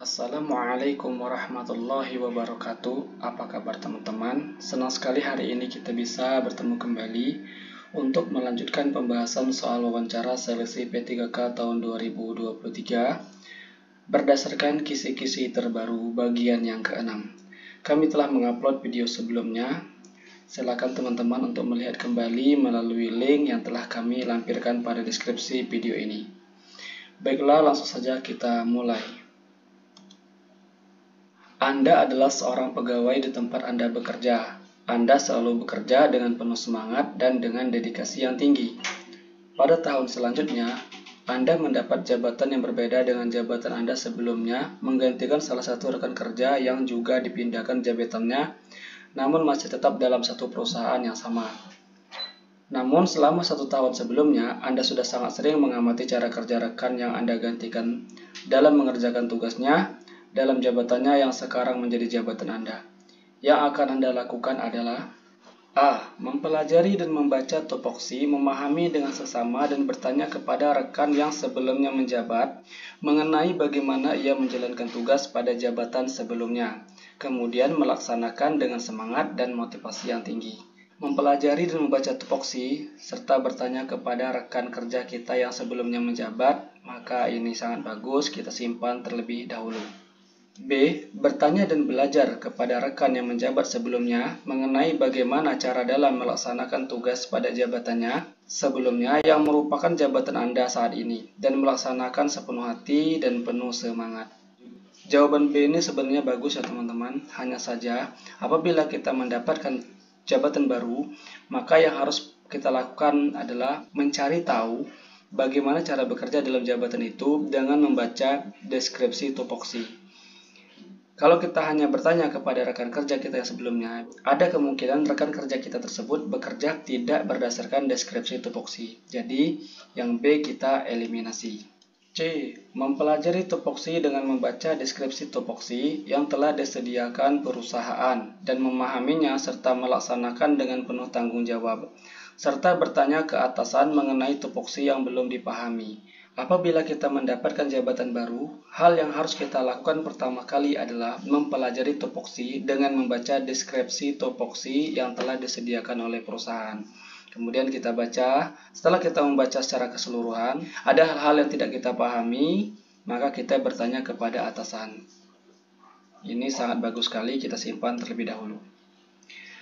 Assalamualaikum warahmatullahi wabarakatuh. Apa kabar teman-teman? Senang sekali hari ini kita bisa bertemu kembali untuk melanjutkan pembahasan soal wawancara seleksi P3K tahun 2023 berdasarkan kisi-kisi terbaru bagian yang ke-6. Kami telah mengupload video sebelumnya. Silakan teman-teman untuk melihat kembali melalui link yang telah kami lampirkan pada deskripsi video ini. Baiklah, langsung saja kita mulai. Anda adalah seorang pegawai di tempat Anda bekerja. Anda selalu bekerja dengan penuh semangat dan dengan dedikasi yang tinggi. Pada tahun selanjutnya, Anda mendapat jabatan yang berbeda dengan jabatan Anda sebelumnya, menggantikan salah satu rekan kerja yang juga dipindahkan jabatannya, namun masih tetap dalam satu perusahaan yang sama. Namun selama 1 tahun sebelumnya, Anda sudah sangat sering mengamati cara kerja rekan yang Anda gantikan dalam mengerjakan tugasnya dalam jabatannya yang sekarang menjadi jabatan Anda. Yang akan Anda lakukan adalah A. Mempelajari dan membaca tupoksi, memahami dengan seksama dan bertanya kepada rekan yang sebelumnya menjabat mengenai bagaimana ia menjalankan tugas pada jabatan sebelumnya, kemudian melaksanakan dengan semangat dan motivasi yang tinggi. Mempelajari dan membaca tupoksi, serta bertanya kepada rekan kerja kita yang sebelumnya menjabat, maka ini sangat bagus, kita simpan terlebih dahulu. B. Bertanya dan belajar kepada rekan yang menjabat sebelumnya mengenai bagaimana cara dalam melaksanakan tugas pada jabatannya sebelumnya yang merupakan jabatan Anda saat ini, dan melaksanakan sepenuh hati dan penuh semangat. Jawaban B ini sebenarnya bagus ya teman-teman, hanya saja apabila kita mendapatkan jabatan baru, maka yang harus kita lakukan adalah mencari tahu bagaimana cara bekerja dalam jabatan itu dengan membaca deskripsi tupoksi. Kalau kita hanya bertanya kepada rekan kerja kita yang sebelumnya, ada kemungkinan rekan kerja kita tersebut bekerja tidak berdasarkan deskripsi tupoksi. Jadi, yang B kita eliminasi. C. Mempelajari tupoksi dengan membaca deskripsi tupoksi yang telah disediakan perusahaan dan memahaminya serta melaksanakan dengan penuh tanggung jawab, serta bertanya ke atasan mengenai tupoksi yang belum dipahami. Apabila kita mendapatkan jabatan baru, hal yang harus kita lakukan pertama kali adalah mempelajari tupoksi dengan membaca deskripsi tupoksi yang telah disediakan oleh perusahaan. Kemudian kita baca, setelah kita membaca secara keseluruhan, ada hal-hal yang tidak kita pahami, maka kita bertanya kepada atasan. Ini sangat bagus sekali, kita simpan terlebih dahulu.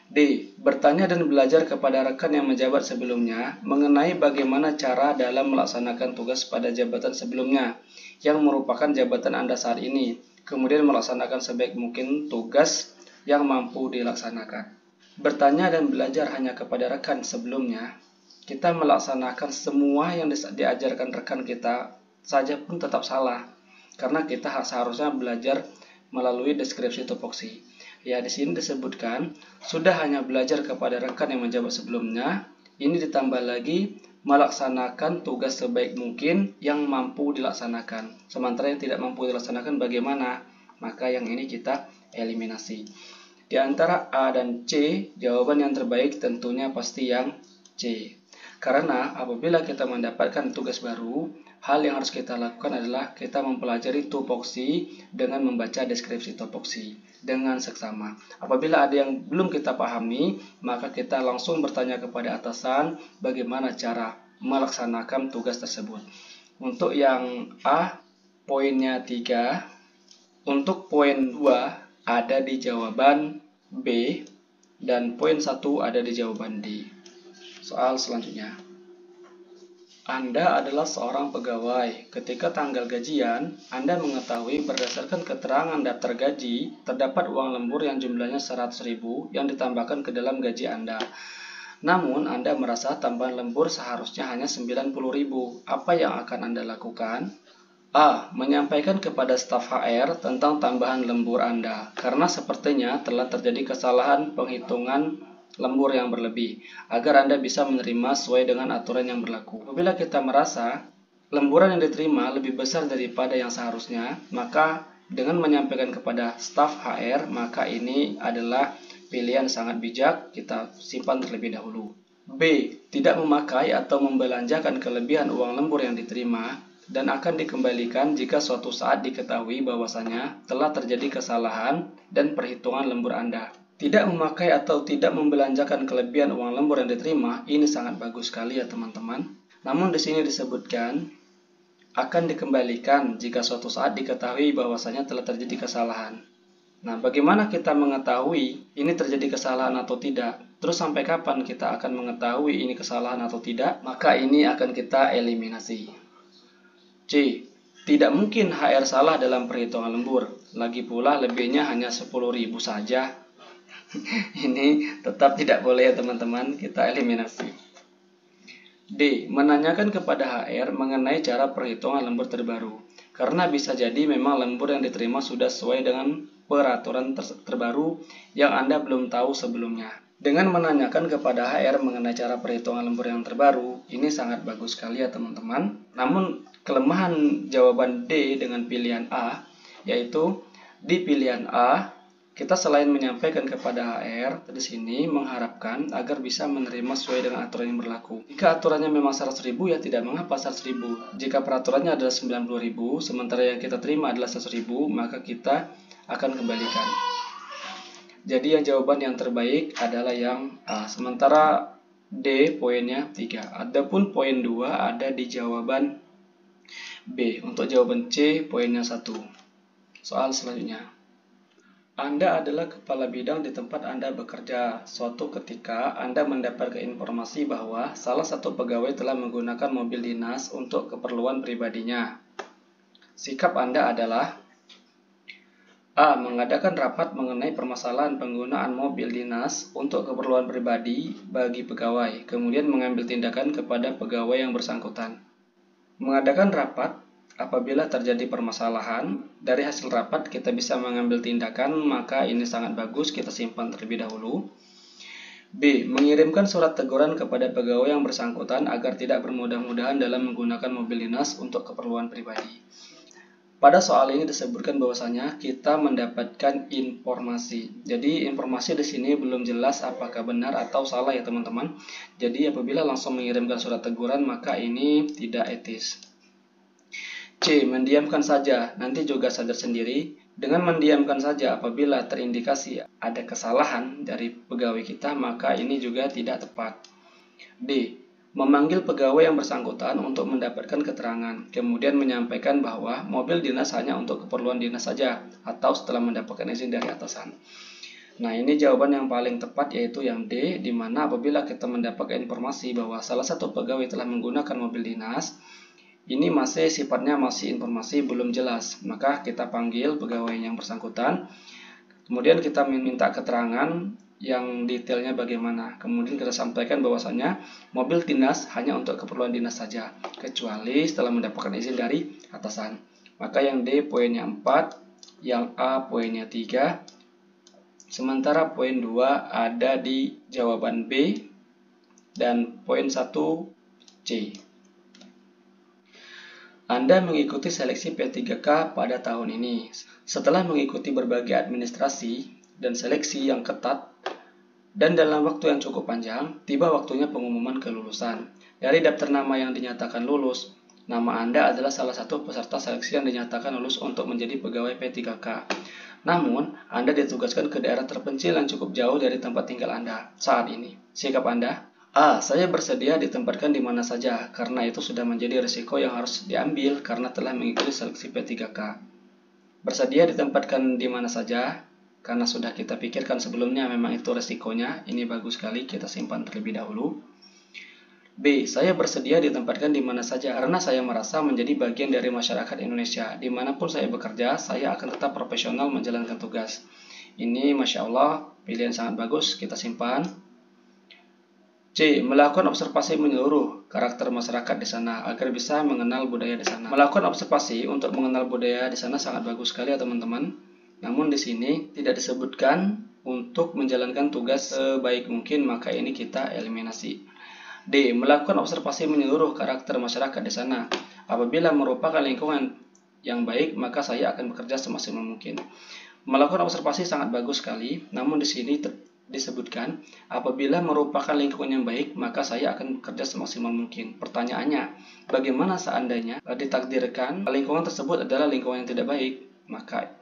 D. Bertanya dan belajar kepada rekan yang menjabat sebelumnya mengenai bagaimana cara dalam melaksanakan tugas pada jabatan sebelumnya yang merupakan jabatan Anda saat ini, kemudian melaksanakan sebaik mungkin tugas yang mampu dilaksanakan. Bertanya dan belajar hanya kepada rekan sebelumnya, kita melaksanakan semua yang diajarkan rekan kita saja pun tetap salah, karena kita seharusnya belajar melalui deskripsi tupoksi. Ya, di sini disebutkan sudah hanya belajar kepada rekan yang menjabat sebelumnya, ini ditambah lagi melaksanakan tugas sebaik mungkin yang mampu dilaksanakan. Sementara yang tidak mampu dilaksanakan bagaimana? Maka yang ini kita eliminasi. Di antara A dan C, jawaban yang terbaik tentunya pasti yang C. Karena apabila kita mendapatkan tugas baru, hal yang harus kita lakukan adalah kita mempelajari tupoksi dengan membaca deskripsi tupoksi dengan seksama. Apabila ada yang belum kita pahami, maka kita langsung bertanya kepada atasan bagaimana cara melaksanakan tugas tersebut. Untuk yang A, poinnya 3. Untuk poin 2 ada di jawaban B, dan poin 1 ada di jawaban D. Soal selanjutnya. Anda adalah seorang pegawai. Ketika tanggal gajian, Anda mengetahui berdasarkan keterangan daftar gaji, terdapat uang lembur yang jumlahnya 100.000 yang ditambahkan ke dalam gaji Anda. Namun, Anda merasa tambahan lembur seharusnya hanya 90.000. Apa yang akan Anda lakukan? A. Menyampaikan kepada staf HR tentang tambahan lembur Anda, karena sepertinya telah terjadi kesalahan penghitungan lembur yang berlebih, agar Anda bisa menerima sesuai dengan aturan yang berlaku. Apabila kita merasa lemburan yang diterima lebih besar daripada yang seharusnya, maka dengan menyampaikan kepada staf HR, maka ini adalah pilihan sangat bijak, kita simpan terlebih dahulu. B. Tidak memakai atau membelanjakan kelebihan uang lembur yang diterima. dan akan dikembalikan jika suatu saat diketahui bahwasanya telah terjadi kesalahan dan perhitungan lembur Anda. Tidak memakai atau tidak membelanjakan kelebihan uang lembur yang diterima, ini sangat bagus sekali ya teman-teman. Namun di sini disebutkan akan dikembalikan jika suatu saat diketahui bahwasanya telah terjadi kesalahan. Nah, bagaimana kita mengetahui ini terjadi kesalahan atau tidak? Terus sampai kapan kita akan mengetahui ini kesalahan atau tidak? Maka ini akan kita eliminasi. C. Tidak mungkin HR salah dalam perhitungan lembur. Lagi pula lebihnya hanya 10.000 saja. Ini tetap tidak boleh ya teman-teman, kita eliminasi. D. Menanyakan kepada HR mengenai cara perhitungan lembur terbaru. Karena bisa jadi memang lembur yang diterima sudah sesuai dengan peraturan terbaru yang Anda belum tahu sebelumnya. Dengan menanyakan kepada HR mengenai cara perhitungan lembur yang terbaru, ini sangat bagus sekali ya teman-teman. Namun kelemahan jawaban D dengan pilihan A, yaitu di pilihan A, kita selain menyampaikan kepada HR, di sini mengharapkan agar bisa menerima sesuai dengan aturan yang berlaku. Jika aturannya memang 100.000 ya tidak mengapa 100.000. Jika peraturannya adalah 90.000, sementara yang kita terima adalah 100.000, maka kita akan kembalikan. Jadi yang jawaban yang terbaik adalah yang A. Sementara D poinnya 3. Adapun poin 2 ada di jawaban B. Untuk jawaban C poinnya 1. Soal selanjutnya. Anda adalah kepala bidang di tempat Anda bekerja. Suatu ketika, Anda mendapatkan informasi bahwa salah satu pegawai telah menggunakan mobil dinas untuk keperluan pribadinya. Sikap Anda adalah A. Mengadakan rapat mengenai permasalahan penggunaan mobil dinas untuk keperluan pribadi bagi pegawai, kemudian mengambil tindakan kepada pegawai yang bersangkutan. Mengadakan rapat apabila terjadi permasalahan, dari hasil rapat kita bisa mengambil tindakan, maka ini sangat bagus, kita simpan terlebih dahulu. B. Mengirimkan surat teguran kepada pegawai yang bersangkutan agar tidak bermudah-mudahan dalam menggunakan mobil dinas untuk keperluan pribadi. Pada soal ini disebutkan bahwasanya kita mendapatkan informasi. Jadi informasi di sini belum jelas apakah benar atau salah ya teman-teman. Jadi apabila langsung mengirimkan surat teguran maka ini tidak etis. C. Mendiamkan saja, nanti juga sadar sendiri. Dengan mendiamkan saja apabila terindikasi ada kesalahan dari pegawai kita, maka ini juga tidak tepat. D. Memanggil pegawai yang bersangkutan untuk mendapatkan keterangan, kemudian menyampaikan bahwa mobil dinas hanya untuk keperluan dinas saja, atau setelah mendapatkan izin dari atasan. Nah, ini jawaban yang paling tepat yaitu yang D, di mana apabila kita mendapatkan informasi bahwa salah satu pegawai telah menggunakan mobil dinas, ini masih sifatnya masih informasi belum jelas, maka kita panggil pegawai yang bersangkutan, kemudian kita minta keterangan yang detailnya bagaimana. Kemudian kita sampaikan bahwasanya mobil dinas hanya untuk keperluan dinas saja, kecuali setelah mendapatkan izin dari atasan. Maka yang D poinnya 4, yang A poinnya 3, sementara poin 2 ada di jawaban B, dan poin 1 C. Anda mengikuti seleksi P3K pada tahun ini. Setelah mengikuti berbagai administrasi dan seleksi yang ketat, dan dalam waktu yang cukup panjang, tiba waktunya pengumuman kelulusan. Dari daftar nama yang dinyatakan lulus, nama Anda adalah salah satu peserta seleksi yang dinyatakan lulus untuk menjadi pegawai P3K. Namun, Anda ditugaskan ke daerah terpencil yang cukup jauh dari tempat tinggal Anda saat ini. Sikap Anda? A. Saya bersedia ditempatkan di mana saja, karena itu sudah menjadi risiko yang harus diambil karena telah mengikuti seleksi P3K. Bersedia ditempatkan di mana saja, karena sudah kita pikirkan sebelumnya memang itu resikonya. Ini bagus sekali, kita simpan terlebih dahulu. B. Saya bersedia ditempatkan di mana saja karena saya merasa menjadi bagian dari masyarakat Indonesia. Dimanapun saya bekerja, saya akan tetap profesional menjalankan tugas. Ini Masya Allah, pilihan sangat bagus, kita simpan. C. Melakukan observasi menyeluruh karakter masyarakat di sana agar bisa mengenal budaya di sana. Melakukan observasi untuk mengenal budaya di sana sangat bagus sekali ya teman-teman. Namun di sini tidak disebutkan untuk menjalankan tugas sebaik mungkin, maka ini kita eliminasi. D. Melakukan observasi menyeluruh karakter masyarakat di sana. Apabila merupakan lingkungan yang baik, maka saya akan bekerja semaksimal mungkin. Melakukan observasi sangat bagus sekali, namun di sini disebutkan, apabila merupakan lingkungan yang baik, maka saya akan bekerja semaksimal mungkin. Pertanyaannya, bagaimana seandainya ditakdirkan lingkungan tersebut adalah lingkungan yang tidak baik? Maka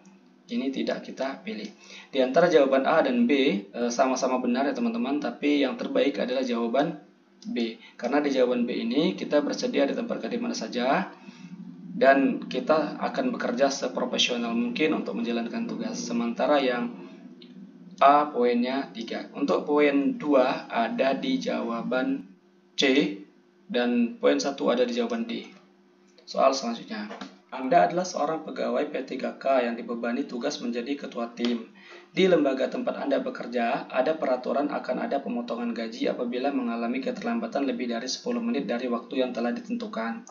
ini tidak kita pilih. Di antara jawaban A dan B sama-sama benar ya teman-teman, tapi yang terbaik adalah jawaban B. Karena di jawaban B ini kita bersedia ditempatkan di mana saja, dan kita akan bekerja seprofesional mungkin untuk menjalankan tugas. Sementara yang A poinnya 3. Untuk poin 2 ada di jawaban C dan poin 1 ada di jawaban D. Soal selanjutnya. Anda adalah seorang pegawai P3K yang dibebani tugas menjadi ketua tim. Di lembaga tempat Anda bekerja, ada peraturan akan ada pemotongan gaji apabila mengalami keterlambatan lebih dari 10 menit dari waktu yang telah ditentukan.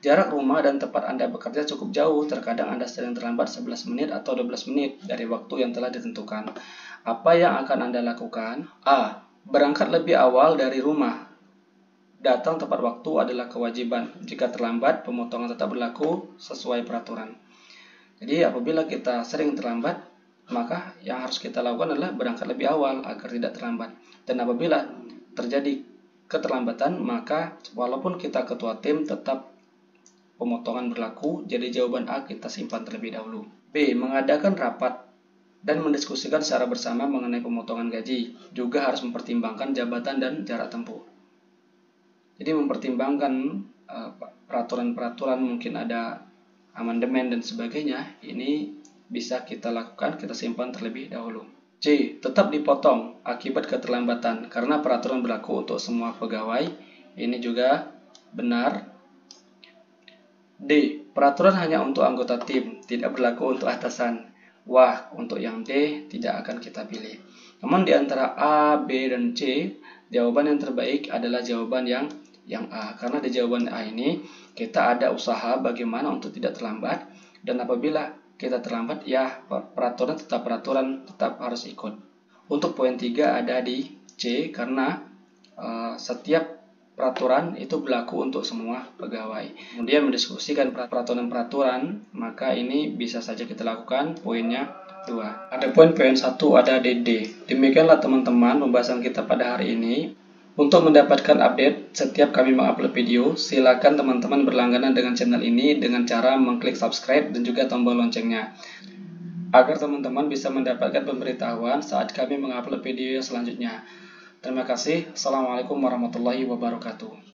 Jarak rumah dan tempat Anda bekerja cukup jauh, terkadang Anda sering terlambat 11 menit atau 12 menit dari waktu yang telah ditentukan. Apa yang akan Anda lakukan? A. Berangkat lebih awal dari rumah. Datang tepat waktu adalah kewajiban. Jika terlambat, pemotongan tetap berlaku sesuai peraturan. Jadi apabila kita sering terlambat, maka yang harus kita lakukan adalah berangkat lebih awal agar tidak terlambat. Dan apabila terjadi keterlambatan, maka walaupun kita ketua tim, tetap pemotongan berlaku. Jadi jawaban A kita simpan terlebih dahulu. B. Mengadakan rapat dan mendiskusikan secara bersama mengenai pemotongan gaji. Juga harus mempertimbangkan jabatan dan jarak tempuh. Jadi mempertimbangkan peraturan-peraturan, mungkin ada amandemen dan sebagainya, ini bisa kita lakukan, kita simpan terlebih dahulu. C. Tetap dipotong akibat keterlambatan karena peraturan berlaku untuk semua pegawai. Ini juga benar. D. Peraturan hanya untuk anggota tim, tidak berlaku untuk atasan. Wah, untuk yang D tidak akan kita pilih. Namun di antara A, B, dan C, jawaban yang terbaik adalah jawaban yang A. Karena di jawaban A ini kita ada usaha bagaimana untuk tidak terlambat, dan apabila kita terlambat, ya peraturan tetap harus ikut. Untuk poin 3 ada di C, karena setiap peraturan itu berlaku untuk semua pegawai. Kemudian mendiskusikan peraturan-peraturan, maka ini bisa saja kita lakukan. Poinnya 2. Ada poin 1 ada di D. Demikianlah teman-teman pembahasan kita pada hari ini. Untuk mendapatkan update setiap kami mengupload video, silakan teman-teman berlangganan dengan channel ini dengan cara mengklik subscribe dan juga tombol loncengnya, agar teman-teman bisa mendapatkan pemberitahuan saat kami mengupload video selanjutnya. Terima kasih. Assalamualaikum warahmatullahi wabarakatuh.